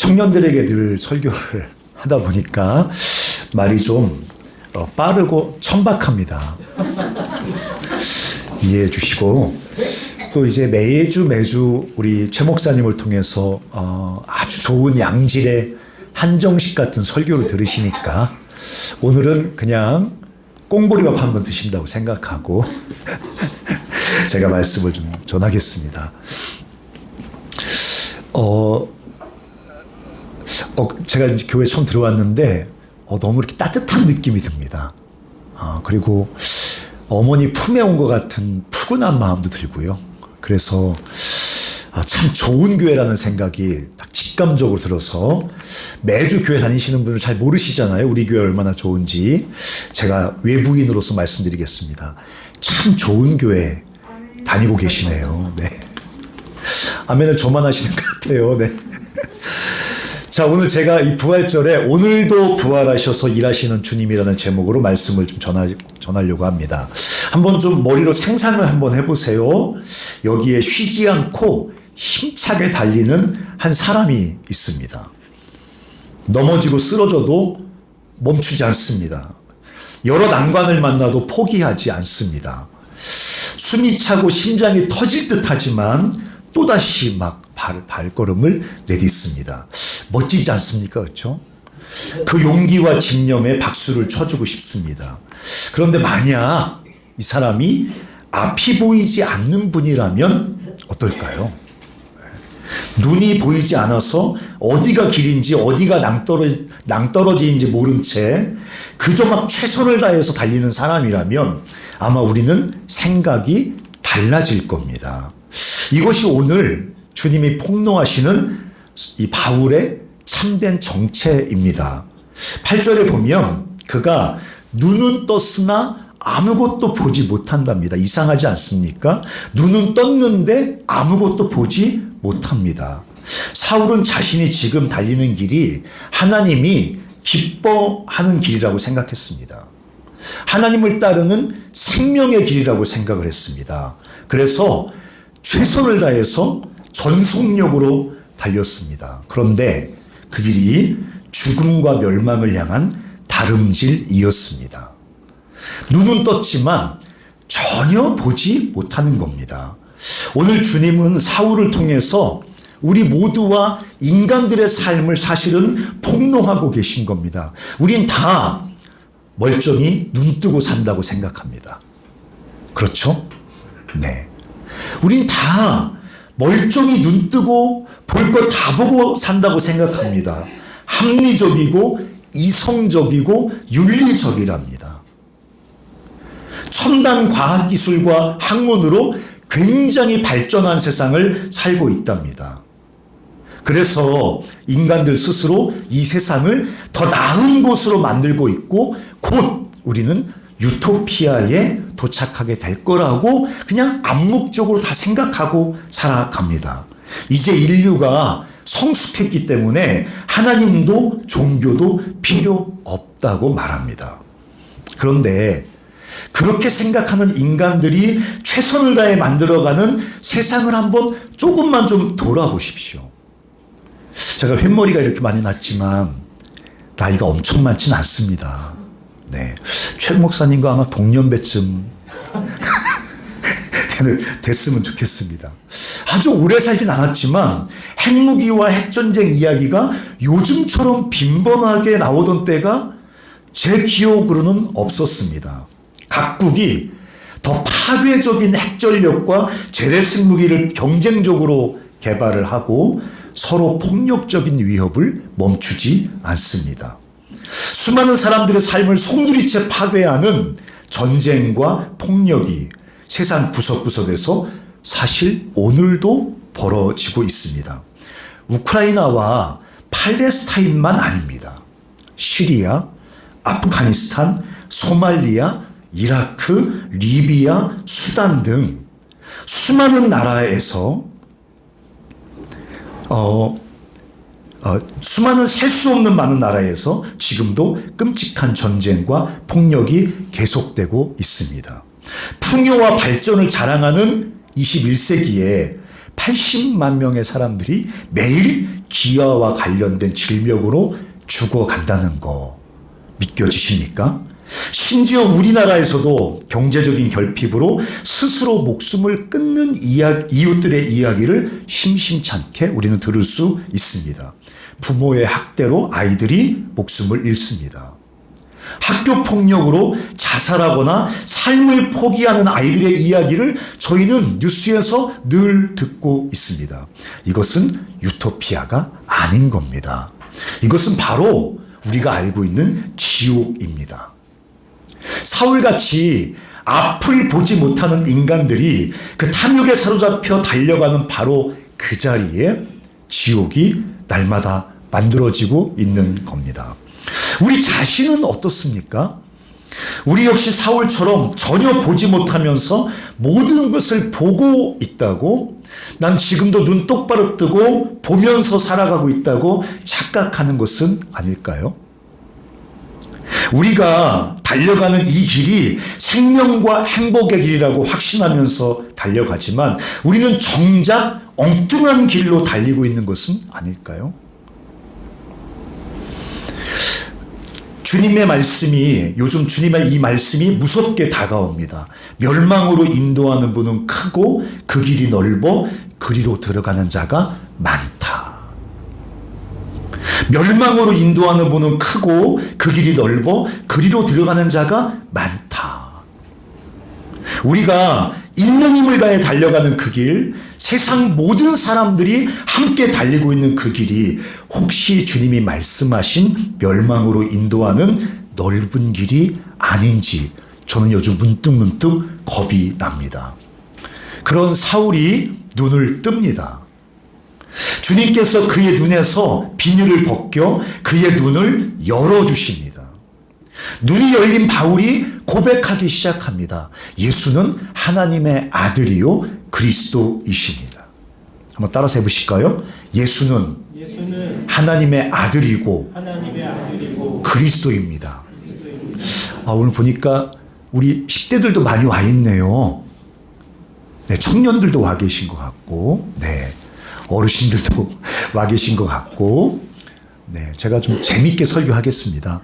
청년들에게 늘 설교를 하다 보니까 말이 좀 빠르고 천박합니다. 이해해 주시고, 또 이제 매주 우리 최 목사님을 통해서 아주 좋은 양질의 한정식 같은 설교를 들으시니까 오늘은 그냥 꽁보리밥 한번 드신다고 생각하고 제가 말씀을 좀 전하겠습니다. 제가 이제 교회 처음 들어왔는데 너무 이렇게 따뜻한 느낌이 듭니다. 그리고 어머니 품에 온 것 같은 푸근한 마음도 들고요. 그래서 참 좋은 교회라는 생각이 딱 직감적으로 들어서, 매주 교회 다니시는 분을 잘 모르시잖아요. 우리 교회 얼마나 좋은지. 제가 외부인으로서 말씀드리겠습니다. 참 좋은 교회 다니고 계시네요. 네. 아멘을 저만 하시는 것 같아요. 네. 자, 오늘 제가 이 부활절에 오늘도 부활하셔서 일하시는 주님이라는 제목으로 말씀을 좀 전하려고 합니다. 한번 좀 머리로 상상을 한번 해보세요. 여기에 쉬지 않고 힘차게 달리는 한 사람이 있습니다. 넘어지고 쓰러져도 멈추지 않습니다. 여러 난관을 만나도 포기하지 않습니다. 숨이 차고 심장이 터질 듯 하지만 또다시 막 발걸음을 내딛습니다. 멋지지 않습니까? 그렇죠? 그 용기와 집념에 박수를 쳐주고 싶습니다. 그런데 만약 이 사람이 앞이 보이지 않는 분이라면 어떨까요? 눈이 보이지 않아서 어디가 길인지 어디가 낭떠러지인지 모른 채 그저 막 최선을 다해서 달리는 사람이라면 아마 우리는 생각이 달라질 겁니다. 이것이 오늘 주님이 폭로하시는 이 바울의 참된 정체입니다. 8절에 보면 그가 눈은 떴으나 아무것도 보지 못한답니다. 이상하지 않습니까? 눈은 떴는데 아무것도 보지 못합니다. 사울은 자신이 지금 달리는 길이 하나님이 기뻐하는 길이라고 생각했습니다. 하나님을 따르는 생명의 길이라고 생각을 했습니다. 그래서 최선을 다해서 전속력으로 달렸습니다. 그런데 그 길이 죽음과 멸망을 향한 다름질이었습니다. 눈은 떴지만 전혀 보지 못하는 겁니다. 오늘 주님은 사울을 통해서 우리 모두와 인간들의 삶을 사실은 폭로하고 계신 겁니다. 우린 다 멀쩡히 눈 뜨고 산다고 생각합니다. 그렇죠? 네. 우린 다 멀쩡히 눈 뜨고 볼 것 다 보고 산다고 생각합니다. 합리적이고 이성적이고 윤리적이랍니다. 첨단 과학기술과 학문으로 굉장히 발전한 세상을 살고 있답니다. 그래서 인간들 스스로 이 세상을 더 나은 곳으로 만들고 있고 곧 우리는 유토피아에 도착하게 될 거라고 그냥 암묵적으로 다 생각하고 살아갑니다. 이제 인류가 성숙했기 때문에 하나님도 종교도 필요 없다고 말합니다. 그런데 그렇게 생각하는 인간들이 최선을 다해 만들어가는 세상을 한번 조금만 좀 돌아보십시오. 제가 뱃머리가 이렇게 많이 났지만 나이가 엄청 많지는 않습니다. 네, 최 목사님과 아마 동년배쯤 됐으면 좋겠습니다. 아주 오래 살진 않았지만 핵무기와 핵전쟁 이야기가 요즘처럼 빈번하게 나오던 때가 제 기억으로는 없었습니다. 각국이 더 파괴적인 핵전력과 재래식 무기를 경쟁적으로 개발을 하고 서로 폭력적인 위협을 멈추지 않습니다. 수많은 사람들의 삶을 송두리째 파괴하는 전쟁과 폭력이 세상 구석구석에서 사실 오늘도 벌어지고 있습니다. 우크라이나와 팔레스타인만 아닙니다. 시리아, 아프가니스탄, 소말리아, 이라크, 리비아, 수단 등 수많은 나라에서 수많은 셀 수 없는 많은 나라에서 지금도 끔찍한 전쟁과 폭력이 계속되고 있습니다. 풍요와 발전을 자랑하는 21세기에 80만 명의 사람들이 매일 기아와 관련된 질병으로 죽어간다는 거 믿겨지십니까? 심지어 우리나라에서도 경제적인 결핍으로 스스로 목숨을 끊는 이웃들의 이야기를 심심찮게 우리는 들을 수 있습니다. 부모의 학대로 아이들이 목숨을 잃습니다. 학교 폭력으로 자살하거나 삶을 포기하는 아이들의 이야기를 저희는 뉴스에서 늘 듣고 있습니다. 이것은 유토피아가 아닌 겁니다. 이것은 바로 우리가 알고 있는 지옥입니다. 사울같이 앞을 보지 못하는 인간들이 그 탐욕에 사로잡혀 달려가는 바로 그 자리에 지옥이 날마다 만들어지고 있는 겁니다. 우리 자신은 어떻습니까? 우리 역시 사울처럼 전혀 보지 못하면서 모든 것을 보고 있다고, 난 지금도 눈 똑바로 뜨고 보면서 살아가고 있다고 착각하는 것은 아닐까요? 우리가 달려가는 이 길이 생명과 행복의 길이라고 확신하면서 달려가지만 우리는 정작 엉뚱한 길로 달리고 있는 것은 아닐까요? 주님의 말씀이, 요즘 주님의 이 말씀이 무섭게 다가옵니다. 멸망으로 인도하는 분은 크고 그 길이 넓어 그리로 들어가는 자가 많다. 멸망으로 인도하는 분은 크고 그 길이 넓어 그리로 들어가는 자가 많다. 우리가 있는 힘을 다해 달려가는 그 길, 세상 모든 사람들이 함께 달리고 있는 그 길이 혹시 주님이 말씀하신 멸망으로 인도하는 넓은 길이 아닌지 저는 요즘 문득문득 겁이 납니다. 그런 사울이 눈을 뜹니다. 주님께서 그의 눈에서 비늘을 벗겨 그의 눈을 열어주십니다. 눈이 열린 바울이 고백하기 시작합니다. 예수는 하나님의 아들이요 그리스도이십니다. 한번 따라서 해보실까요? 예수는 하나님의 아들이고 그리스도입니다. 오늘 보니까 우리 10대들도 많이 와 있네요. 네, 청년들도 와 계신 것 같고, 네, 어르신들도 와 계신 것 같고, 네, 제가 좀 재밌게 설교하겠습니다.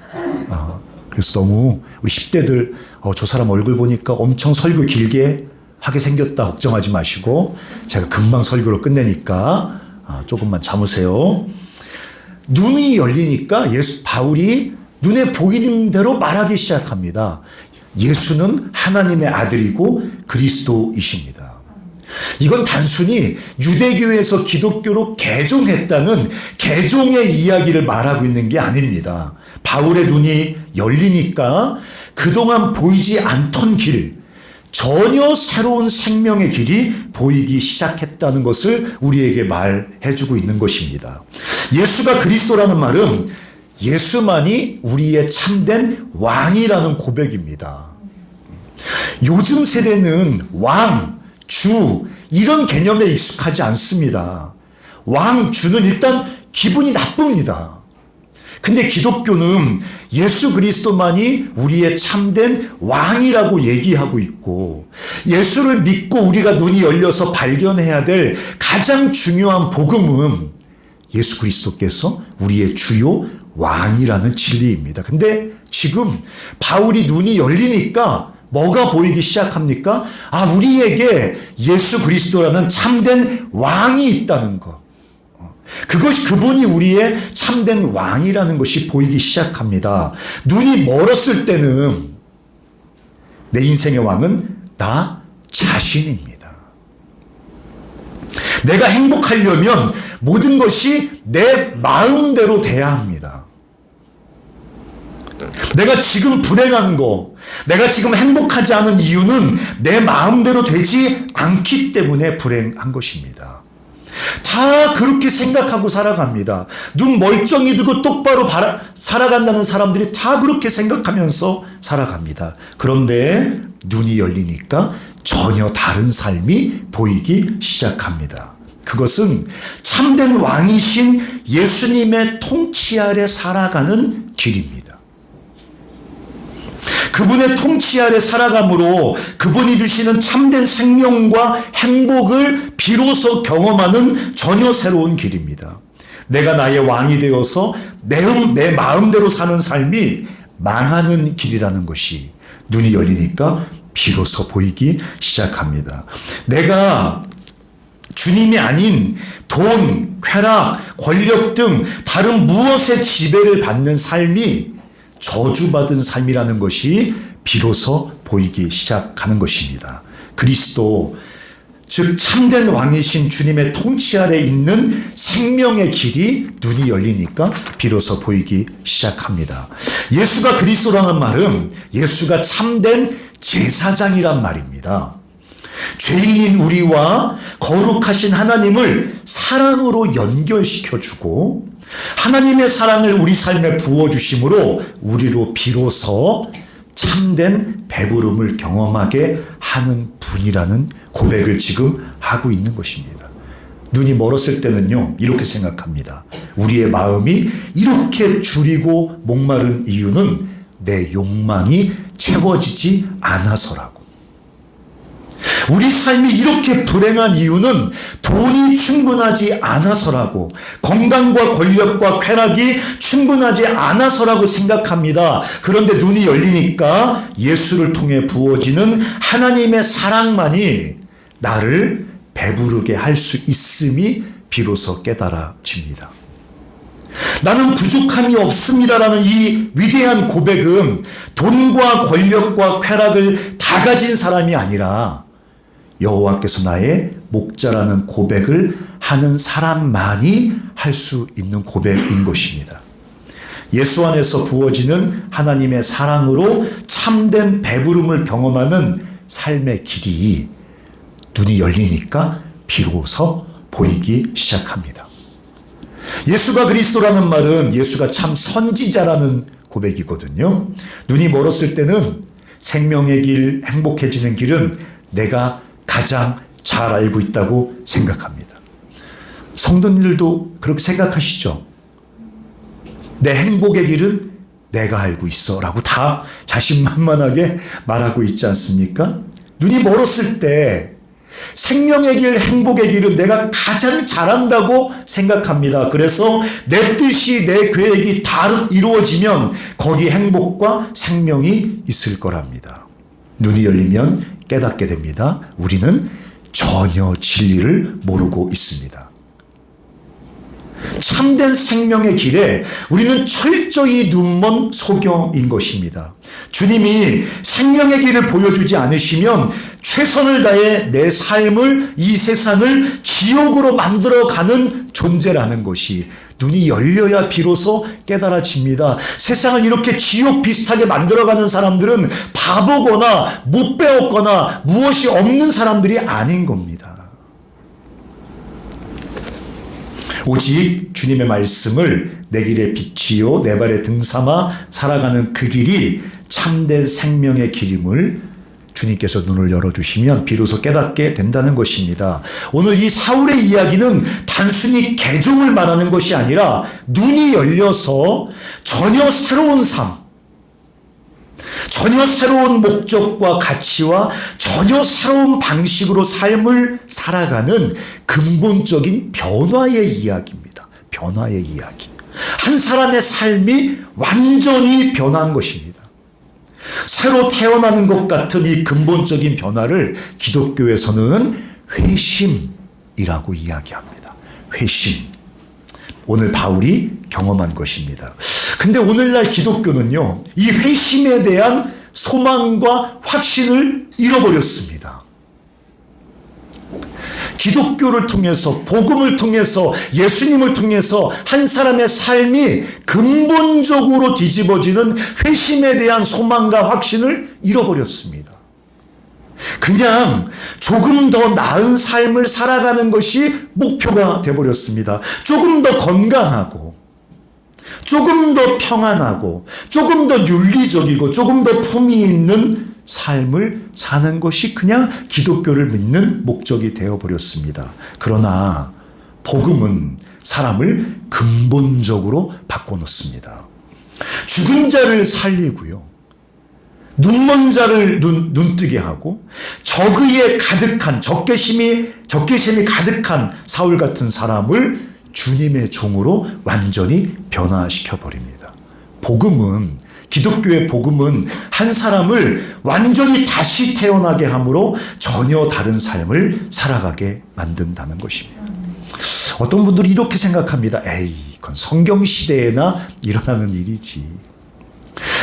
그래서 너무 우리 10대들 저 사람 얼굴 보니까 엄청 설교 길게 하게 생겼다 걱정하지 마시고 제가 금방 설교로 끝내니까 조금만 참으세요. 눈이 열리니까 바울이 눈에 보이는 대로 말하기 시작합니다. 예수는 하나님의 아들이고 그리스도이십니다. 이건 단순히 유대교에서 기독교로 개종했다는 개종의 이야기를 말하고 있는 게 아닙니다. 바울의 눈이 열리니까 그동안 보이지 않던 길, 전혀 새로운 생명의 길이 보이기 시작했다는 것을 우리에게 말해주고 있는 것입니다. 예수가 그리스도라는 말은 예수만이 우리의 참된 왕이라는 고백입니다. 요즘 세대는 왕, 주 이런 개념에 익숙하지 않습니다. 왕, 주는 일단 기분이 나쁩니다. 근데 기독교는 예수 그리스도만이 우리의 참된 왕이라고 얘기하고 있고 예수를 믿고 우리가 눈이 열려서 발견해야 될 가장 중요한 복음은 예수 그리스도께서 우리의 주요 왕이라는 진리입니다. 근데 지금 바울이 눈이 열리니까 뭐가 보이기 시작합니까? 우리에게 예수 그리스도라는 참된 왕이 있다는 것. 그분이 우리의 참된 왕이라는 것이 보이기 시작합니다. 눈이 멀었을 때는 내 인생의 왕은 나 자신입니다. 내가 행복하려면 모든 것이 내 마음대로 돼야 합니다. 내가 지금 불행한 거, 내가 지금 행복하지 않은 이유는 내 마음대로 되지 않기 때문에 불행한 것입니다. 다 그렇게 생각하고 살아갑니다. 눈 멀쩡히 뜨고 똑바로 살아간다는 사람들이 다 그렇게 생각하면서 살아갑니다. 그런데 눈이 열리니까 전혀 다른 삶이 보이기 시작합니다. 그것은 참된 왕이신 예수님의 통치 아래 살아가는 길입니다. 그분의 통치 아래 살아감으로 그분이 주시는 참된 생명과 행복을 비로소 경험하는 전혀 새로운 길입니다. 내가 나의 왕이 되어서 내 마음대로 사는 삶이 망하는 길이라는 것이 눈이 열리니까 비로소 보이기 시작합니다. 내가 주님이 아닌 돈, 쾌락, 권력 등 다른 무엇의 지배를 받는 삶이 저주받은 삶이라는 것이 비로소 보이기 시작하는 것입니다. 그리스도, 즉 참된 왕이신 주님의 통치 아래 있는 생명의 길이 눈이 열리니까 비로소 보이기 시작합니다. 예수가 그리스도라는 말은 예수가 참된 제사장이란 말입니다. 죄인인 우리와 거룩하신 하나님을 사랑으로 연결시켜주고 하나님의 사랑을 우리 삶에 부어주심으로 우리로 비로소 참된 배부름을 경험하게 하는 분이라는 고백을 지금 하고 있는 것입니다. 눈이 멀었을 때는요, 이렇게 생각합니다. 우리의 마음이 이렇게 줄이고 목마른 이유는 내 욕망이 채워지지 않아서라고. 우리 삶이 이렇게 불행한 이유는 돈이 충분하지 않아서라고, 건강과 권력과 쾌락이 충분하지 않아서라고 생각합니다. 그런데 눈이 열리니까 예수를 통해 부어지는 하나님의 사랑만이 나를 배부르게 할 수 있음이 비로소 깨달아집니다. 나는 부족함이 없습니다라는 이 위대한 고백은 돈과 권력과 쾌락을 다 가진 사람이 아니라 여호와께서 나의 목자라는 고백을 하는 사람만이 할 수 있는 고백인 것입니다. 예수 안에서 부어지는 하나님의 사랑으로 참된 배부름을 경험하는 삶의 길이 눈이 열리니까 비로소 보이기 시작합니다. 예수가 그리스도라는 말은 예수가 참 선지자라는 고백이거든요. 눈이 멀었을 때는 생명의 길, 행복해지는 길은 내가 가장 잘 알고 있다고 생각합니다. 성도님들도 그렇게 생각하시죠? 내 행복의 길은 내가 알고 있어 라고 다 자신만만하게 말하고 있지 않습니까? 눈이 멀었을 때 생명의 길, 행복의 길은 내가 가장 잘한다고 생각합니다. 그래서 내 뜻이, 내 계획이 다 이루어지면 거기 행복과 생명이 있을 거랍니다. 눈이 열리면 깨닫게 됩니다. 우리는 전혀 진리를 모르고 있습니다. 참된 생명의 길에 우리는 철저히 눈먼 소경인 것입니다. 주님이 생명의 길을 보여주지 않으시면 최선을 다해 내 삶을, 이 세상을 지옥으로 만들어가는 존재라는 것이 눈이 열려야 비로소 깨달아집니다. 세상을 이렇게 지옥 비슷하게 만들어가는 사람들은 바보거나 못 배웠거나 무엇이 없는 사람들이 아닌 겁니다. 오직 주님의 말씀을 내 길의 빛이요 내 발의 등 삼아 살아가는 그 길이 참된 생명의 길임을 주님께서 눈을 열어주시면 비로소 깨닫게 된다는 것입니다. 오늘 이 사울의 이야기는 단순히 개종을 말하는 것이 아니라 눈이 열려서 전혀 새로운 삶, 전혀 새로운 목적과 가치와 전혀 새로운 방식으로 삶을 살아가는 근본적인 변화의 이야기입니다. 변화의 이야기. 한 사람의 삶이 완전히 변한 것입니다. 새로 태어나는 것 같은 이 근본적인 변화를 기독교에서는 회심이라고 이야기합니다. 회심. 오늘 바울이 경험한 것입니다. 근데 오늘날 기독교는요, 이 회심에 대한 소망과 확신을 잃어버렸습니다. 기독교를 통해서, 복음을 통해서, 예수님을 통해서 한 사람의 삶이 근본적으로 뒤집어지는 회심에 대한 소망과 확신을 잃어버렸습니다. 그냥 조금 더 나은 삶을 살아가는 것이 목표가 되어버렸습니다. 조금 더 건강하고, 조금 더 평안하고, 조금 더 윤리적이고, 조금 더 품위 있는 삶을 사는 것이 그냥 기독교를 믿는 목적이 되어버렸습니다. 그러나 복음은 사람을 근본적으로 바꿔놓습니다. 죽은 자를 살리고요, 눈먼 자를 눈뜨게 하고 적의에 가득한 적개심이 가득한 사울 같은 사람을 주님의 종으로 완전히 변화시켜 버립니다. 복음은, 기독교의 복음은 한 사람을 완전히 다시 태어나게 함으로 전혀 다른 삶을 살아가게 만든다는 것입니다. 어떤 분들이 이렇게 생각합니다. 에이, 그건 성경 시대에나 일어나는 일이지.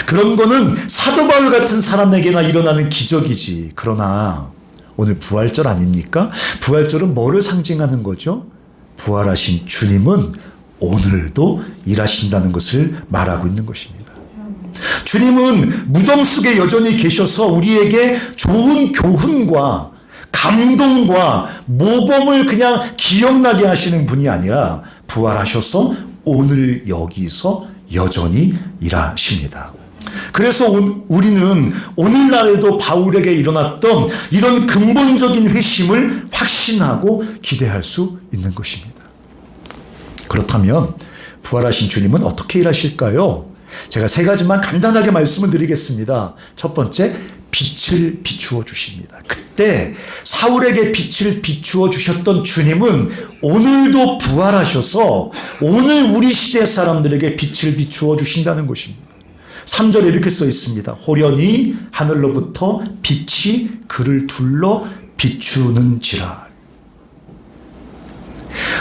그런 거는 사도 바울 같은 사람에게나 일어나는 기적이지. 그러나 오늘 부활절 아닙니까? 부활절은 뭐를 상징하는 거죠? 부활하신 주님은 오늘도 일하신다는 것을 말하고 있는 것입니다. 주님은 무덤 속에 여전히 계셔서 우리에게 좋은 교훈과 감동과 모범을 그냥 기억나게 하시는 분이 아니라 부활하셔서 오늘 여기서 여전히 일하십니다. 그래서 우리는 오늘날에도 바울에게 일어났던 이런 근본적인 회심을 확신하고 기대할 수 있는 것입니다. 그렇다면 부활하신 주님은 어떻게 일하실까요? 제가 세 가지만 간단하게 말씀을 드리겠습니다. 첫 번째, 빛을 비추어 주십니다. 그때 사울에게 빛을 비추어 주셨던 주님은 오늘도 부활하셔서 오늘 우리 시대 사람들에게 빛을 비추어 주신다는 것입니다. 3절에 이렇게 써 있습니다. 호련히 하늘로부터 빛이 그를 둘러 비추는지라.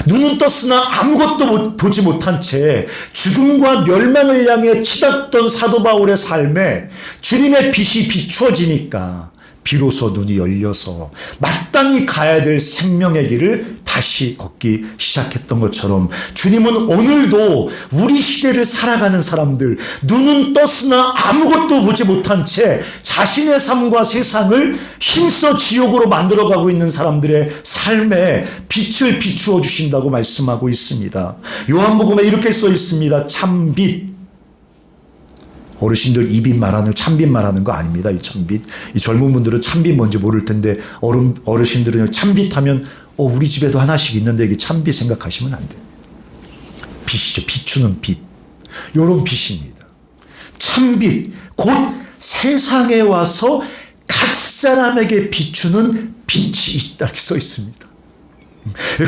눈은 떴으나 아무것도 보지 못한 채 죽음과 멸망을 향해 치닫던 사도 바울의 삶에 주님의 빛이 비추어지니까 비로소 눈이 열려서 마땅히 가야 될 생명의 길을 다시 걷기 시작했던 것처럼 주님은 오늘도 우리 시대를 살아가는 사람들, 눈은 떴으나 아무것도 보지 못한 채 자신의 삶과 세상을 힘써 지옥으로 만들어가고 있는 사람들의 삶에 빛을 비추어 주신다고 말씀하고 있습니다. 요한복음에 이렇게 써 있습니다. 참빛. 어르신들 이빛 말하는, 참빛 말하는 거 아닙니다. 이 참빛. 이 젊은 분들은 참빛 뭔지 모를 텐데 어르신들은 참빛 하면 우리 집에도 하나씩 있는데 이게 참빛 생각하시면 안 돼요. 빛이죠. 비추는 빛. 요런 빛입니다. 참빛. 곧 세상에 와서 각 사람에게 비추는 빛이 있다 이렇게 써 있습니다.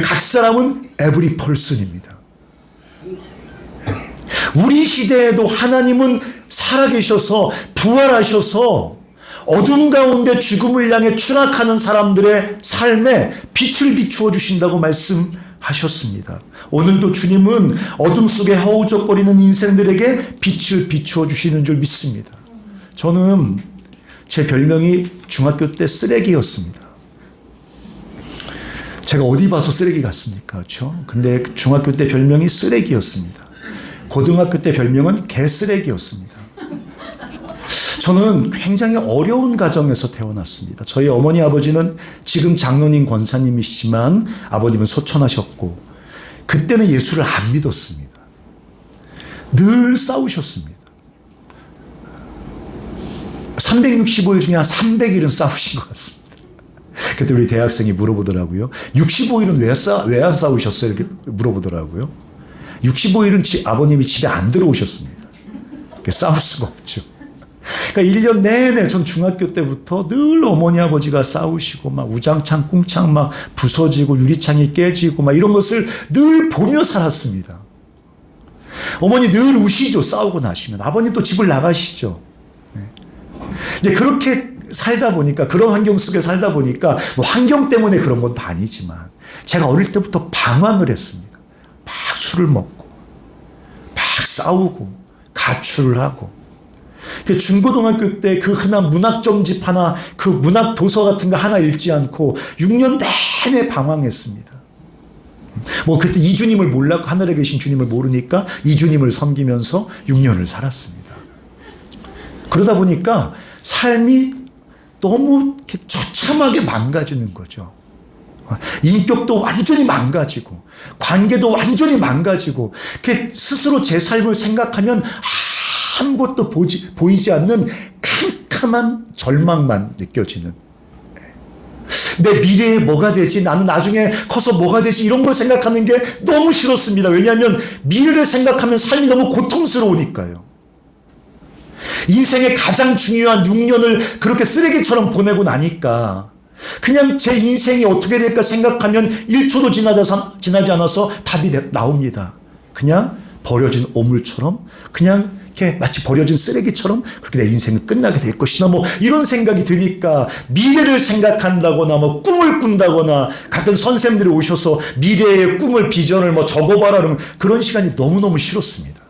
각 사람은 every person입니다. 우리 시대에도 하나님은 살아계셔서 부활하셔서 어둠 가운데 죽음을 향해 추락하는 사람들의 삶에 빛을 비추어 주신다고 말씀하셨습니다. 오늘도 주님은 어둠 속에 허우적거리는 인생들에게 빛을 비추어 주시는 줄 믿습니다. 저는 제 별명이 중학교 때 쓰레기였습니다. 제가 어디 봐서 쓰레기 같습니까? 그렇죠? 근데 중학교 때 별명이 쓰레기였습니다. 고등학교 때 별명은 개쓰레기였습니다. 저는 굉장히 어려운 가정에서 태어났습니다. 저희 어머니 아버지는 지금 장로님 권사님이시지만 아버님은 소천하셨고 그때는 예수를 안 믿었습니다. 늘 싸우셨습니다. 365일 중에 한 300일은 싸우신 것 같습니다. 그때 우리 대학생이 물어보더라고요. 65일은 왜 안 싸우셨어요? 이렇게 물어보더라고요. 65일은 아버님이 집에 안 들어오셨습니다. 싸울 수가 없죠. 그러니까 1년 내내 전 중학교 때부터 늘 어머니 아버지가 싸우시고 막 우장창 꿍창 막 부서지고 유리창이 깨지고 막 이런 것을 늘 보며 살았습니다. 어머니 늘 우시죠. 싸우고 나시면. 아버님 또 집을 나가시죠. 네. 이제 그렇게 살다 보니까 그런 환경 속에 살다 보니까 뭐 환경 때문에 그런 것도 아니지만 제가 어릴 때부터 방황을 했습니다. 막 술을 먹고 막 싸우고 가출을 하고 중고등학교 때 그 흔한 문학점집 하나 그 문학 도서 같은 거 하나 읽지 않고 6년 내내 방황했습니다. 뭐 그때 이주님을 몰랐고 하늘에 계신 주님을 모르니까 이주님을 섬기면서 6년을 살았습니다. 그러다 보니까 삶이 너무 이렇게 처참하게 망가지는 거죠. 인격도 완전히 망가지고 관계도 완전히 망가지고 스스로 제 삶을 생각하면 아무것도 보이지 않는 캄캄한 절망만 느껴지는, 내 미래에 뭐가 되지, 나는 나중에 커서 뭐가 되지, 이런 걸 생각하는 게 너무 싫었습니다. 왜냐하면 미래를 생각하면 삶이 너무 고통스러우니까요. 인생의 가장 중요한 6년을 그렇게 쓰레기처럼 보내고 나니까 그냥 제 인생이 어떻게 될까 생각하면 1초도 지나지 않아서 답이 나옵니다. 그냥 버려진 오물처럼, 그냥 이렇게 마치 버려진 쓰레기처럼 그렇게 내 인생은 끝나게 될 것이나 뭐 이런 생각이 드니까 미래를 생각한다거나 뭐 꿈을 꾼다거나 가끔 선생님들이 오셔서 미래의 꿈을 비전을 뭐 적어봐라 그러면 그런 시간이 너무너무 싫었습니다.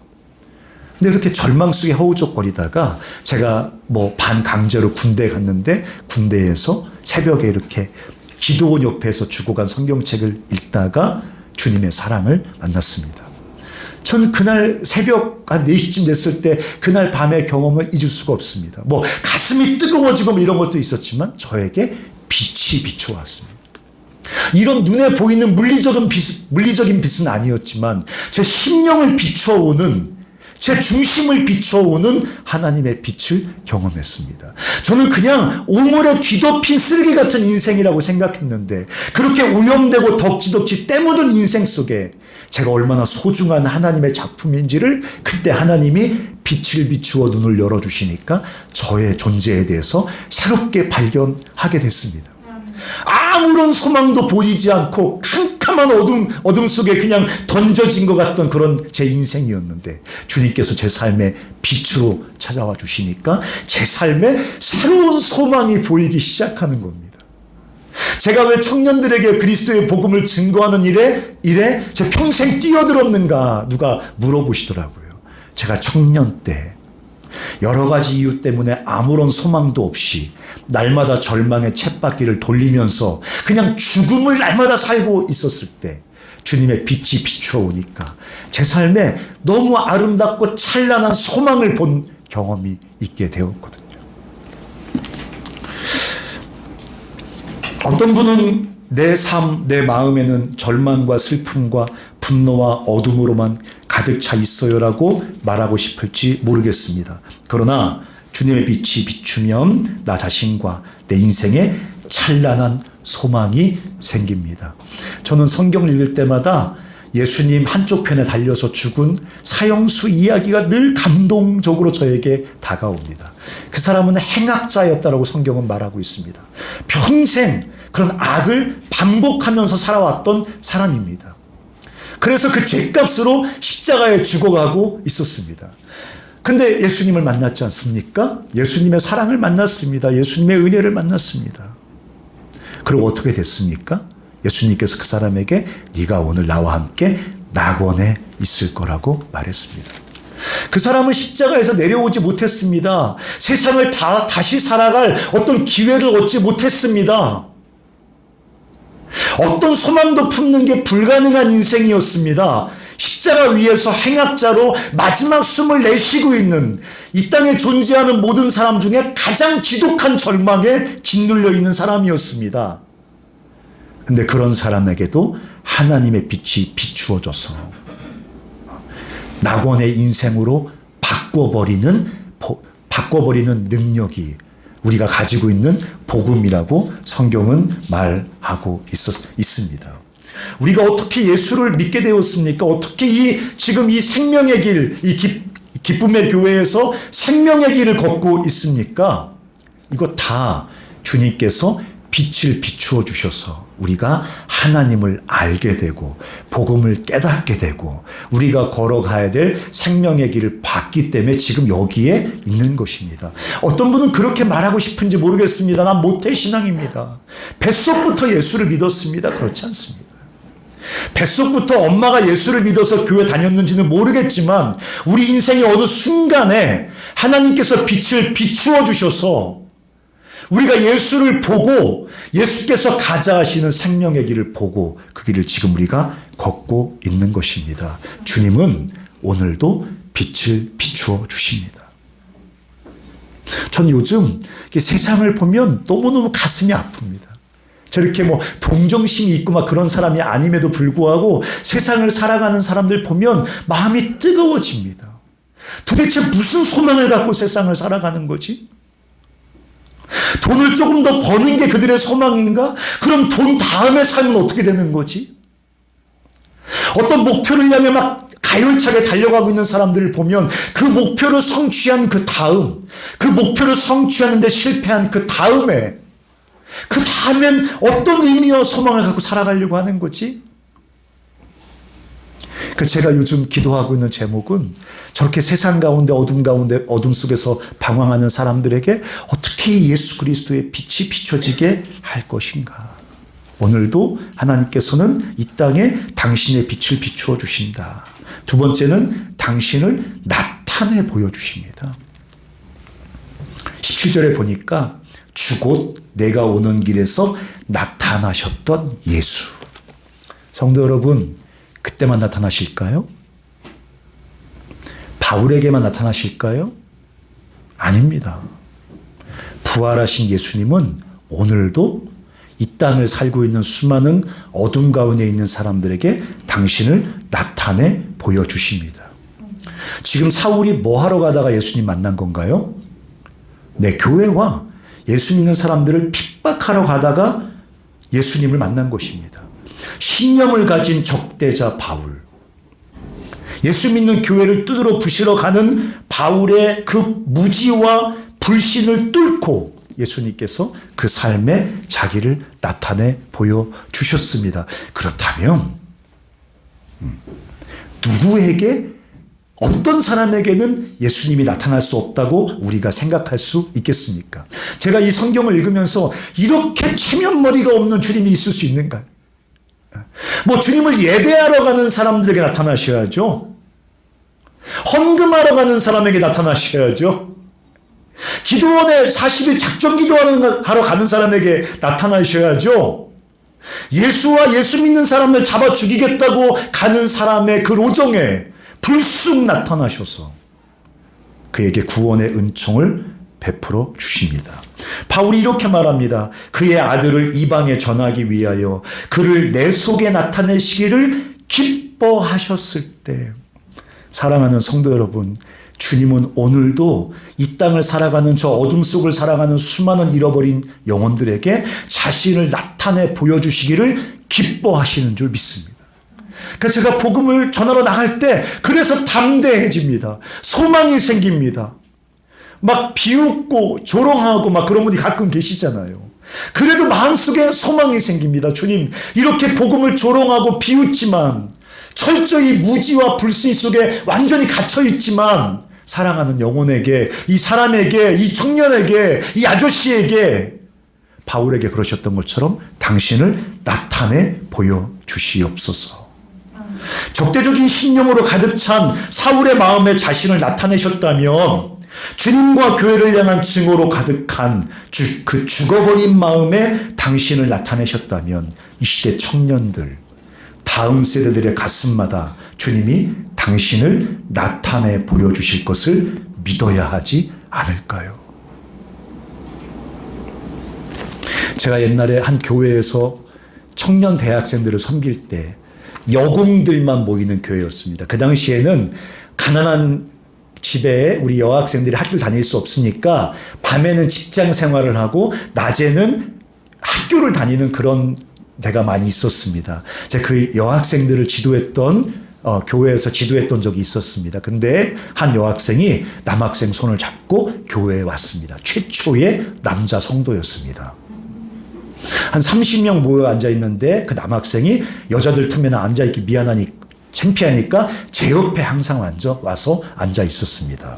근데 그렇게 절망 속에 허우적거리다가 제가 뭐 반강제로 군대에 갔는데 군대에서 새벽에 이렇게 기도원 옆에서 주고 간 성경책을 읽다가 주님의 사랑을 만났습니다. 전 그날 새벽 한 4시쯤 됐을 때 그날 밤의 경험을 잊을 수가 없습니다. 뭐 가슴이 뜨거워지고 뭐 이런 것도 있었지만 저에게 빛이 비춰왔습니다. 이런 눈에 보이는 물리적인 빛은 아니었지만 제 심령을 비춰오는, 제 중심을 비춰오는 하나님의 빛을 경험했습니다. 저는 그냥 오물에 뒤덮인 쓰레기 같은 인생이라고 생각했는데 그렇게 오염되고 덕지덕지 때묻은 인생 속에 제가 얼마나 소중한 하나님의 작품인지를 그때 하나님이 빛을 비추어 눈을 열어주시니까 저의 존재에 대해서 새롭게 발견하게 됐습니다. 아무런 소망도 보이지 않고 캄캄한 어둠 속에 그냥 던져진 것 같던 그런 제 인생이었는데 주님께서 제 삶에 빛으로 찾아와 주시니까 제 삶에 새로운 소망이 보이기 시작하는 겁니다. 제가 왜 청년들에게 그리스도의 복음을 증거하는 일에 제 평생 뛰어들었는가 누가 물어보시더라고요. 제가 청년 때 여러 가지 이유 때문에 아무런 소망도 없이 날마다 절망의 쳇바퀴를 돌리면서 그냥 죽음을 날마다 살고 있었을 때 주님의 빛이 비추어오니까 제 삶에 너무 아름답고 찬란한 소망을 본 경험이 있게 되었거든요. 어떤 분은 내 삶, 내 마음에는 절망과 슬픔과 분노와 어둠으로만 가득 차 있어요라고 말하고 싶을지 모르겠습니다. 그러나 주님의 빛이 비추면 나 자신과 내 인생에 찬란한 소망이 생깁니다. 저는 성경 읽을 때마다 예수님 한쪽 편에 달려서 죽은 사형수 이야기가 늘 감동적으로 저에게 다가옵니다. 그 사람은 행악자였다라고 성경은 말하고 있습니다. 평생 그런 악을 반복하면서 살아왔던 사람입니다. 그래서 그 죄값으로 십자가에 죽어가고 있었습니다. 근데 예수님을 만났지 않습니까? 예수님의 사랑을 만났습니다. 예수님의 은혜를 만났습니다. 그리고 어떻게 됐습니까? 예수님께서 그 사람에게 네가 오늘 나와 함께 낙원에 있을 거라고 말했습니다. 그 사람은 십자가에서 내려오지 못했습니다. 세상을 다시 살아갈 어떤 기회를 얻지 못했습니다. 어떤 소망도 품는 게 불가능한 인생이었습니다. 십자가 위에서 행악자로 마지막 숨을 내쉬고 있는 이 땅에 존재하는 모든 사람 중에 가장 지독한 절망에 짓눌려 있는 사람이었습니다. 근데 그런 사람에게도 하나님의 빛이 비추어져서 낙원의 인생으로 바꿔버리는 능력이 우리가 가지고 있는 복음이라고 성경은 말하고 있습니다. 우리가 어떻게 예수를 믿게 되었습니까? 어떻게 지금 이 생명의 길, 이 기쁨의 교회에서 생명의 길을 걷고 있습니까? 이거 다 주님께서 빛을 비추어 주셔서 우리가 하나님을 알게 되고 복음을 깨닫게 되고 우리가 걸어가야 될 생명의 길을 봤기 때문에 지금 여기에 있는 것입니다. 어떤 분은 그렇게 말하고 싶은지 모르겠습니다. 난 모태신앙입니다. 뱃속부터 예수를 믿었습니다. 그렇지 않습니다. 뱃속부터 엄마가 예수를 믿어서 교회 다녔는지는 모르겠지만 우리 인생의 어느 순간에 하나님께서 빛을 비추어 주셔서 우리가 예수를 보고 예수께서 가자 하시는 생명의 길을 보고 그 길을 지금 우리가 걷고 있는 것입니다. 주님은 오늘도 빛을 비추어 주십니다. 전 요즘 세상을 보면 너무너무 가슴이 아픕니다. 저렇게 뭐 동정심이 있고 막 그런 사람이 아님에도 불구하고 세상을 살아가는 사람들 보면 마음이 뜨거워집니다. 도대체 무슨 소망을 갖고 세상을 살아가는 거지? 돈을 조금 더 버는 게 그들의 소망인가? 그럼 돈 다음에 삶은 어떻게 되는 거지? 어떤 목표를 향해 막 가열차게 달려가고 있는 사람들을 보면 그 목표를 성취한 그 다음, 그 목표를 성취하는데 실패한 그 다음엔 어떤 의미와 소망을 갖고 살아가려고 하는 거지? 제가 요즘 기도하고 있는 제목은 저렇게 세상 가운데 어둠 속에서 방황하는 사람들에게 어떻게 예수 그리스도의 빛이 비춰지게 할 것인가. 오늘도 하나님께서는 이 땅에 당신의 빛을 비추어 주신다. 두 번째는 당신을 나타내 보여주십니다. 17절에 보니까 주곧 내가 오는 길에서 나타나셨던 예수. 성도 여러분, 그때만 나타나실까요? 바울에게만 나타나실까요? 아닙니다. 부활하신 예수님은 오늘도 이 땅을 살고 있는 수많은 어둠 가운데 있는 사람들에게 당신을 나타내 보여주십니다. 지금 사울이 뭐 하러 가다가 예수님 만난 건가요? 네, 교회와 예수 믿는 사람들을 핍박하러 가다가 예수님을 만난 것입니다. 신념을 가진 적대자 바울, 예수 믿는 교회를 뜯으러 부시러 가는 바울의 그 무지와 불신을 뚫고 예수님께서 그 삶에 자기를 나타내 보여주셨습니다. 그렇다면 누구에게, 어떤 사람에게는 예수님이 나타날 수 없다고 우리가 생각할 수 있겠습니까? 제가 이 성경을 읽으면서 이렇게 체면머리가 없는 주님이 있을 수 있는가? 주님을 예배하러 가는 사람들에게 나타나셔야죠. 헌금하러 가는 사람에게 나타나셔야죠. 기도원에 40일 작전 기도하러 가는 사람에게 나타나셔야죠. 예수와 예수 믿는 사람을 잡아 죽이겠다고 가는 사람의 그 로정에 불쑥 나타나셔서 그에게 구원의 은총을 베풀어 주십니다. 바울이 이렇게 말합니다. 그의 아들을 이방에 전하기 위하여 그를 내 속에 나타내시기를 기뻐하셨을 때. 사랑하는 성도 여러분, 주님은 오늘도 이 땅을 살아가는, 저 어둠 속을 살아가는 수많은 잃어버린 영혼들에게 자신을 나타내 보여주시기를 기뻐하시는 줄 믿습니다. 그래서 제가 복음을 전하러 나갈 때 그래서 담대해집니다. 소망이 생깁니다. 막 비웃고 조롱하고 막 그런 분이 가끔 계시잖아요. 그래도 마음속에 소망이 생깁니다. 주님, 이렇게 복음을 조롱하고 비웃지만, 철저히 무지와 불신 속에 완전히 갇혀있지만, 사랑하는 영혼에게, 이 사람에게, 이 청년에게, 이 아저씨에게, 바울에게 그러셨던 것처럼 당신을 나타내 보여주시옵소서. 적대적인 신념으로 가득 찬 사울의 마음에 자신을 나타내셨다면, 주님과 교회를 향한 증오로 가득한 그 죽어버린 마음에 당신을 나타내셨다면, 이 시대 청년들, 다음 세대들의 가슴마다 주님이 당신을 나타내 보여주실 것을 믿어야 하지 않을까요? 제가 옛날에 한 교회에서 청년 대학생들을 섬길 때 여공들만 모이는 교회였습니다. 그 당시에는 가난한 집에 우리 여학생들이 학교를 다닐 수 없으니까 밤에는 직장 생활을 하고 낮에는 학교를 다니는 그런 데가 많이 있었습니다. 제가 그 여학생들을 지도했던 교회에서 지도했던 적이 있었습니다. 근데 한 여학생이 남학생 손을 잡고 교회에 왔습니다. 최초의 남자 성도였습니다. 한 30명 모여 앉아 있는데 그 남학생이 여자들 틈에나 앉아 있기 창피하니까 제 옆에 항상 와서 앉아 있었습니다.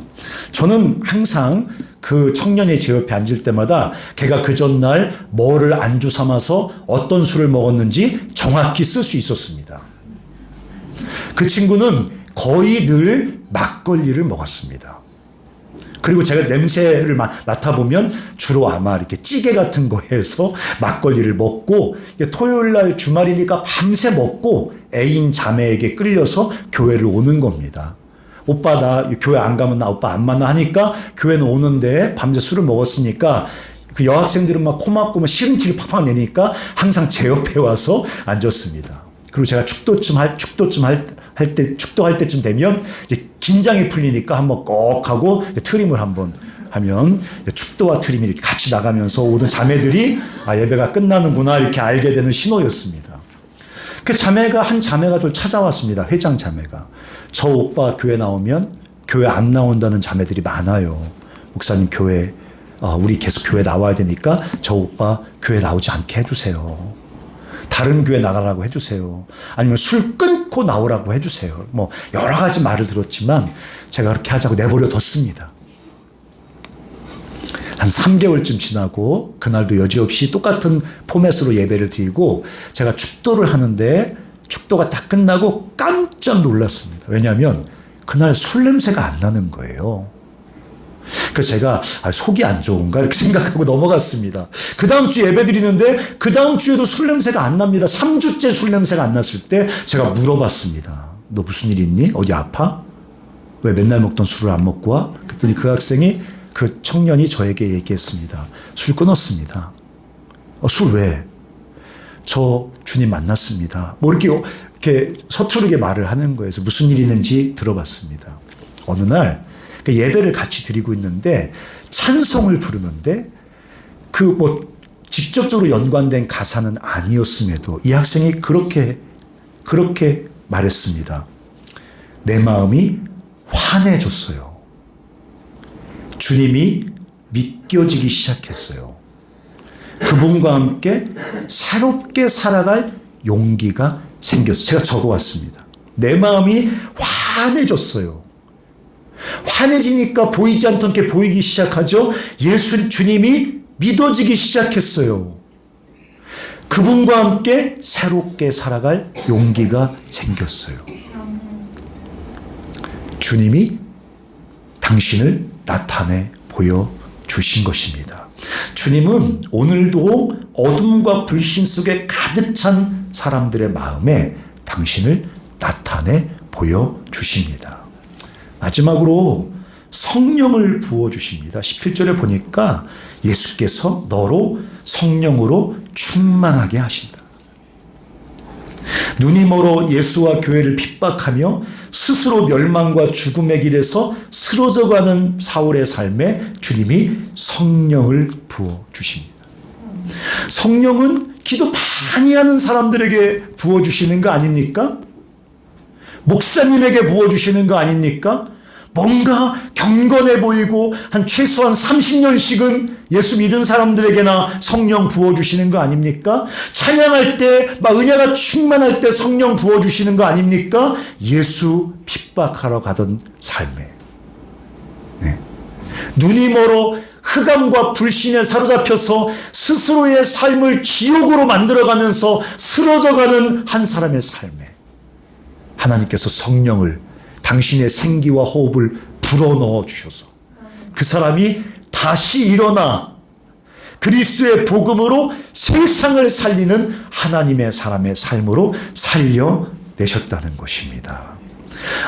저는 항상 그 청년이 제 옆에 앉을 때마다 걔가 그 전날 뭐를 안주 삼아서 어떤 술을 먹었는지 정확히 쓸 수 있었습니다. 그 친구는 거의 늘 막걸리를 먹었습니다. 그리고 제가 냄새를 맡아보면 주로 아마 이렇게 찌개 같은 거에서 막걸리를 먹고, 토요일 날 주말이니까 밤새 먹고 애인 자매에게 끌려서 교회를 오는 겁니다. 오빠 나 교회 안 가면 나 오빠 안 만나 하니까 교회는 오는데 밤새 술을 먹었으니까 그 여학생들은 막 코 막고 막 시름티를 팍팍 내니까 항상 제 옆에 와서 앉았습니다. 그리고 제가 축도할 때쯤 되면 이제 긴장이 풀리니까 한번 꼭 하고 트림을 한번 하면 축도와 트림이 이렇게 같이 나가면서 오던 자매들이 예배가 끝나는구나 이렇게 알게 되는 신호였습니다. 한 자매가 좀 찾아왔습니다. 회장 자매가. 저 오빠 교회 나오면 교회 안 나온다는 자매들이 많아요. 목사님 우리 계속 교회 나와야 되니까 저 오빠 교회 나오지 않게 해주세요. 다른 교회 나가라고 해주세요. 아니면 술 끊고 나오라고 해주세요. 뭐 여러 가지 말을 들었지만 제가 그렇게 하자고 내버려 뒀습니다. 한 3개월쯤 지나고 그날도 여지없이 똑같은 포맷으로 예배를 드리고 제가 축도를 하는데 축도가 딱 끝나고 깜짝 놀랐습니다. 왜냐하면 그날 술 냄새가 안 나는 거예요. 그래서 제가 속이 안 좋은가 이렇게 생각하고 넘어갔습니다. 그 다음 주 예배 드리는데 그 다음 주에도 술 냄새가 안 납니다. 3주째 술 냄새가 안 났을 때 제가 물어봤습니다. 너 무슨 일 있니? 어디 아파? 왜 맨날 먹던 술을 안 먹고 와? 그랬더니 그 청년이 저에게 얘기했습니다. 술 끊었습니다. 술 왜? 저 주님 만났습니다. 뭐 이렇게 서투르게 말을 하는 거예요. 그래서 무슨 일이 있는지 들어봤습니다. 어느 날 예배를 같이 드리고 있는데 찬송을 부르는데 직접적으로 연관된 가사는 아니었음에도 이 학생이 그렇게 말했습니다. 내 마음이 환해졌어요. 주님이 믿겨지기 시작했어요. 그분과 함께 새롭게 살아갈 용기가 생겼어요. 제가 적어왔습니다. 내 마음이 환해졌어요. 환해지니까 보이지 않던 게 보이기 시작하죠. 주님이 믿어지기 시작했어요. 그분과 함께 새롭게 살아갈 용기가 생겼어요. 주님이 당신을 나타내 보여주신 것입니다. 주님은 오늘도 어둠과 불신 속에 가득 찬 사람들의 마음에 당신을 나타내 보여주십니다. 마지막으로 성령을 부어주십니다. 17절에 보니까 예수께서 너로 성령으로 충만하게 하신다. 눈이 멀어 예수와 교회를 핍박하며 스스로 멸망과 죽음의 길에서 쓰러져가는 사울의 삶에 주님이 성령을 부어주십니다. 성령은 기도 많이 하는 사람들에게 부어주시는 거 아닙니까? 목사님에게 부어주시는 거 아닙니까? 뭔가 경건해 보이고 한 최소한 30년씩은 예수 믿은 사람들에게나 성령 부어주시는 거 아닙니까? 찬양할 때 막 은혜가 충만할 때 성령 부어주시는 거 아닙니까? 예수 핍박하러 가던 삶에 눈이 멀어 흑암과 불신에 사로잡혀서 스스로의 삶을 지옥으로 만들어가면서 쓰러져가는 한 사람의 삶에 하나님께서 성령을 당신의 생기와 호흡을 불어넣어 주셔서 그 사람이 다시 일어나 그리스도의 복음으로 세상을 살리는 하나님의 사람의 삶으로 살려내셨다는 것입니다.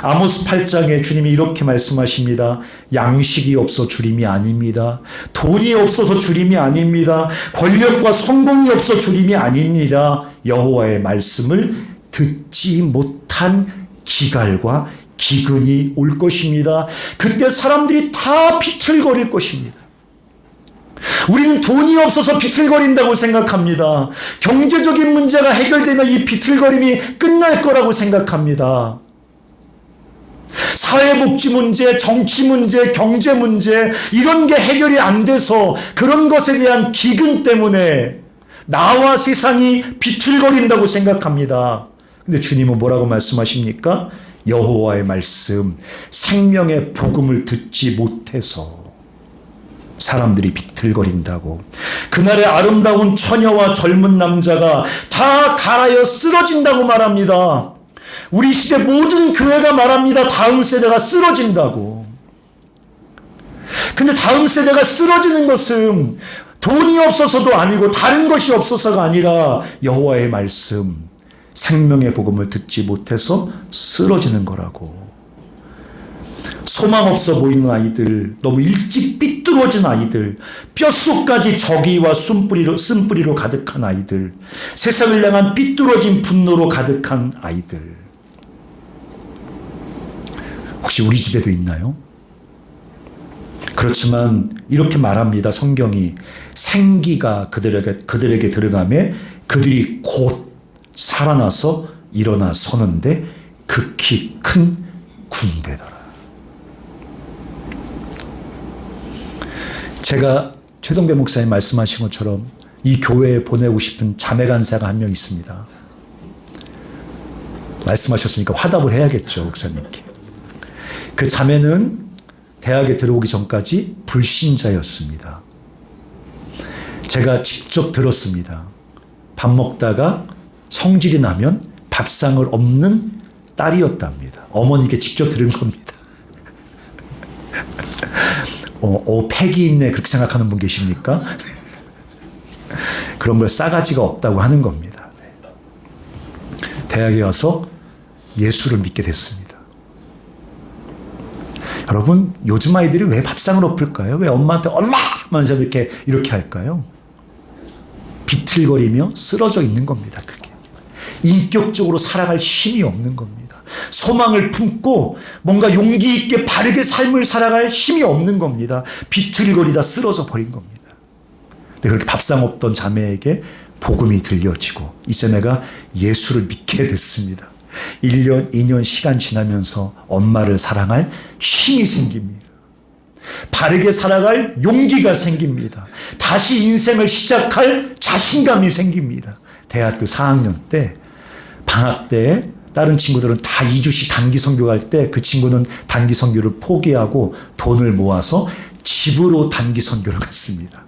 아모스 8장에 주님이 이렇게 말씀하십니다. 양식이 없어 주림이 아닙니다. 돈이 없어서 주림이 아닙니다. 권력과 성공이 없어 주림이 아닙니다. 여호와의 말씀을 듣지 못한 기갈과 기근이 올 것입니다. 그때 사람들이 다 비틀거릴 것입니다. 우리는 돈이 없어서 비틀거린다고 생각합니다. 경제적인 문제가 해결되면 이 비틀거림이 끝날 거라고 생각합니다. 사회복지 문제, 정치 문제, 경제 문제 이런 게 해결이 안 돼서 그런 것에 대한 기근 때문에 나와 세상이 비틀거린다고 생각합니다. 근데 주님은 뭐라고 말씀하십니까? 여호와의 말씀, 생명의 복음을 듣지 못해서 사람들이 비틀거린다고. 그날의 아름다운 처녀와 젊은 남자가 다 갈아여 쓰러진다고 말합니다. 우리 시대 모든 교회가 말합니다. 다음 세대가 쓰러진다고. 근데 다음 세대가 쓰러지는 것은 돈이 없어서도 아니고 다른 것이 없어서가 아니라 여호와의 말씀, 생명의 복음을 듣지 못해서 쓰러지는 거라고. 소망 없어 보이는 아이들, 너무 일찍 삐뚤어진 아이들, 뼛속까지 적의와 쓴뿌리로 가득한 아이들, 세상을 향한 삐뚤어진 분노로 가득한 아이들. 혹시 우리 집에도 있나요? 그렇지만 이렇게 말합니다. 성경이 생기가 그들에게 들어가매 그들이 곧 살아나서 일어나 서는데 극히 큰 군대더라. 제가 최동배 목사님 말씀하신 것처럼 이 교회에 보내고 싶은 자매 간사가 한 명 있습니다. 말씀하셨으니까 화답을 해야겠죠, 목사님께. 그 자매는 대학에 들어오기 전까지 불신자였습니다. 제가 직접 들었습니다. 밥 먹다가 성질이 나면 밥상을 엎는 딸이었답니다. 어머니께 직접 들은 겁니다. 패기 있네 그렇게 생각하는 분 계십니까? 그런 걸 싸가지가 없다고 하는 겁니다. 대학에 와서 예수를 믿게 됐습니다. 여러분, 요즘 아이들이 왜 밥상을 엎을까요? 왜 엄마한테 엄마! 하면서 이렇게 할까요? 비틀거리며 쓰러져 있는 겁니다. 그게 인격적으로 살아갈 힘이 없는 겁니다. 소망을 품고 뭔가 용기 있게 바르게 삶을 살아갈 힘이 없는 겁니다. 비틀거리다 쓰러져 버린 겁니다. 근데 그렇게 밥상 없던 자매에게 복음이 들려지고 이제 내가 예수를 믿게 됐습니다. 1년, 2년 시간 지나면서 엄마를 사랑할 힘이 생깁니다. 바르게 살아갈 용기가 생깁니다. 다시 인생을 시작할 자신감이 생깁니다. 대학교 4학년 때 방학 때 다른 친구들은 다 2주씩 단기 선교 갈 때 그 친구는 단기 선교를 포기하고 돈을 모아서 집으로 단기 선교를 갔습니다.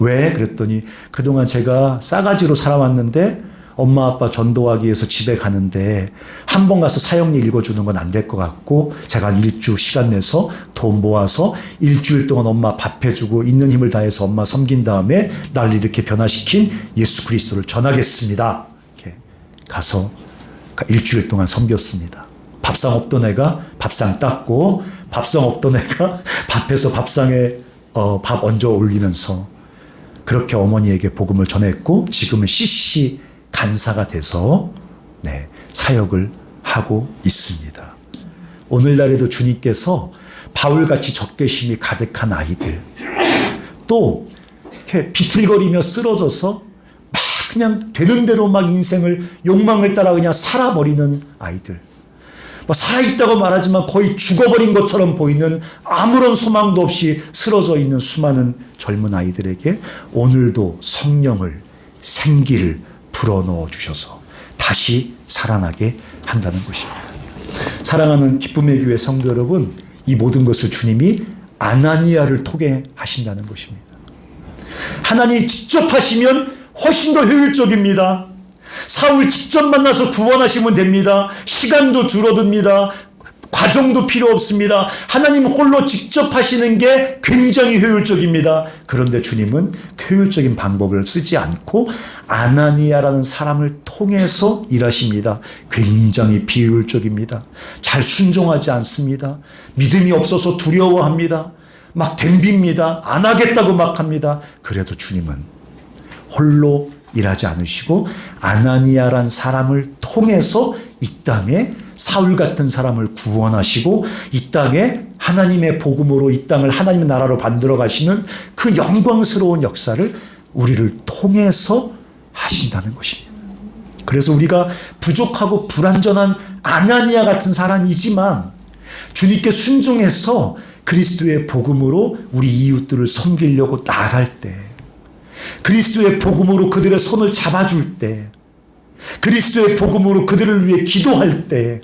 왜? 그랬더니 그동안 제가 싸가지로 살아왔는데 엄마 아빠 전도하기 위해서 집에 가는데 한 번 가서 사형리 읽어주는 건 안 될 것 같고 제가 한 1주 시간 내서 돈 모아서 일주일 동안 엄마 밥 해주고 있는 힘을 다해서 엄마 섬긴 다음에 나를 이렇게 변화시킨 예수 그리스도를 전하겠습니다. 이렇게 가서 일주일 동안 섬겼습니다. 밥상 없던 애가 밥상 닦고 밥상 없던 애가 밥해서 밥상에 밥 얹어 올리면서 그렇게 어머니에게 복음을 전했고 지금은 CC 간사가 돼서 사역을 하고 있습니다. 오늘날에도 주님께서 바울같이 적개심이 가득한 아이들 또 이렇게 비틀거리며 쓰러져서 막 그냥 되는 대로 막 인생을 욕망을 따라 그냥 살아버리는 아이들 살아있다고 말하지만 거의 죽어버린 것처럼 보이는 아무런 소망도 없이 쓰러져 있는 수많은 젊은 아이들에게 오늘도 성령을 생기를 불어넣어 주셔서 다시 살아나게 한다는 것입니다. 사랑하는 기쁨의 교회 성도 여러분, 이 모든 것을 주님이 아나니아를 통해 하신다는 것입니다. 하나님이 직접 하시면 훨씬 더 효율적입니다. 사울 직접 만나서 구원하시면 됩니다. 시간도 줄어듭니다. 과정도 필요 없습니다. 하나님 홀로 직접 하시는 게 굉장히 효율적입니다. 그런데 주님은 효율적인 방법을 쓰지 않고 아나니아라는 사람을 통해서 일하십니다. 굉장히 비효율적입니다. 잘 순종하지 않습니다. 믿음이 없어서 두려워합니다. 막 덤빕니다. 안 하겠다고 막 합니다. 그래도 주님은 홀로 일하지 않으시고 아나니아란 사람을 통해서 이 땅에 사울 같은 사람을 구원하시고 이 땅에 하나님의 복음으로 이 땅을 하나님의 나라로 만들어 가시는 그 영광스러운 역사를 우리를 통해서 하신다는 것입니다. 그래서 우리가 부족하고 불완전한 아나니아 같은 사람이지만 주님께 순종해서 그리스도의 복음으로 우리 이웃들을 섬기려고 나아갈 때 그리스도의 복음으로 그들의 손을 잡아줄 때 그리스도의 복음으로 그들을 위해 기도할 때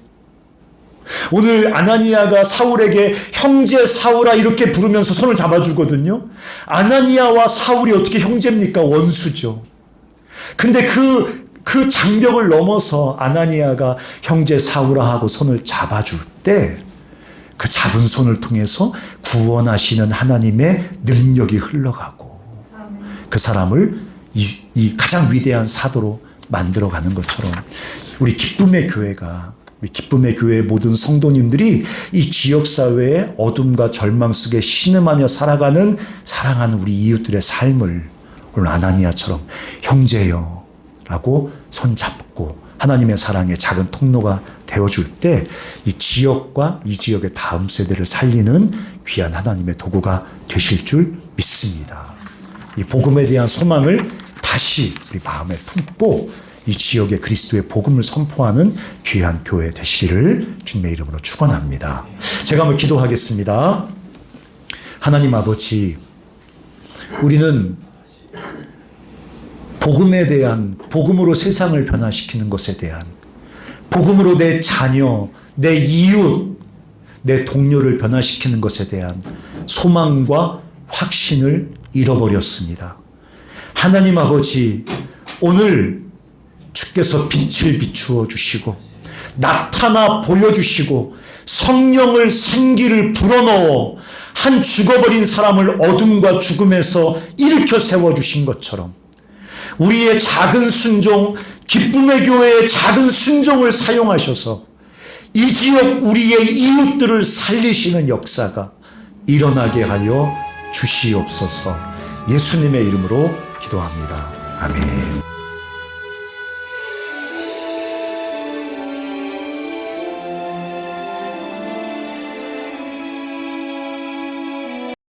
오늘 아나니아가 사울에게 형제 사울아 이렇게 부르면서 손을 잡아주거든요. 아나니아와 사울이 어떻게 형제입니까? 원수죠. 근데 그 장벽을 넘어서 아나니아가 형제 사울아 하고 손을 잡아줄 때 그 잡은 손을 통해서 구원하시는 하나님의 능력이 흘러가고 그 사람을 이 가장 위대한 사도로 만들어가는 것처럼 우리 기쁨의 교회가 우리 기쁨의 교회의 모든 성도님들이 이 지역사회의 어둠과 절망 속에 신음하며 살아가는 사랑하는 우리 이웃들의 삶을 오늘 아나니아처럼 형제여 라고 손잡고 하나님의 사랑의 작은 통로가 되어줄 때 이 지역과 이 지역의 다음 세대를 살리는 귀한 하나님의 도구가 되실 줄 믿습니다. 이 복음에 대한 소망을 다시 우리 마음에 품고 이 지역에 그리스도의 복음을 선포하는 귀한 교회 되시기를 주님의 이름으로 축원합니다. 제가 한번 기도하겠습니다. 하나님 아버지, 우리는 복음에 대한, 복음으로 세상을 변화시키는 것에 대한, 복음으로 내 자녀, 내 이웃, 내 동료를 변화시키는 것에 대한 소망과 확신을 잃어버렸습니다. 하나님 아버지, 오늘 주께서 빛을 비추어 주시고 나타나 보여주시고 성령을 생기를 불어넣어 한 죽어버린 사람을 어둠과 죽음에서 일으켜 세워주신 것처럼 우리의 작은 순종, 기쁨의 교회의 작은 순종을 사용하셔서 이 지역 우리의 이웃들을 살리시는 역사가 일어나게 하여 주시옵소서. 예수님의 이름으로 기도합니다. 아멘.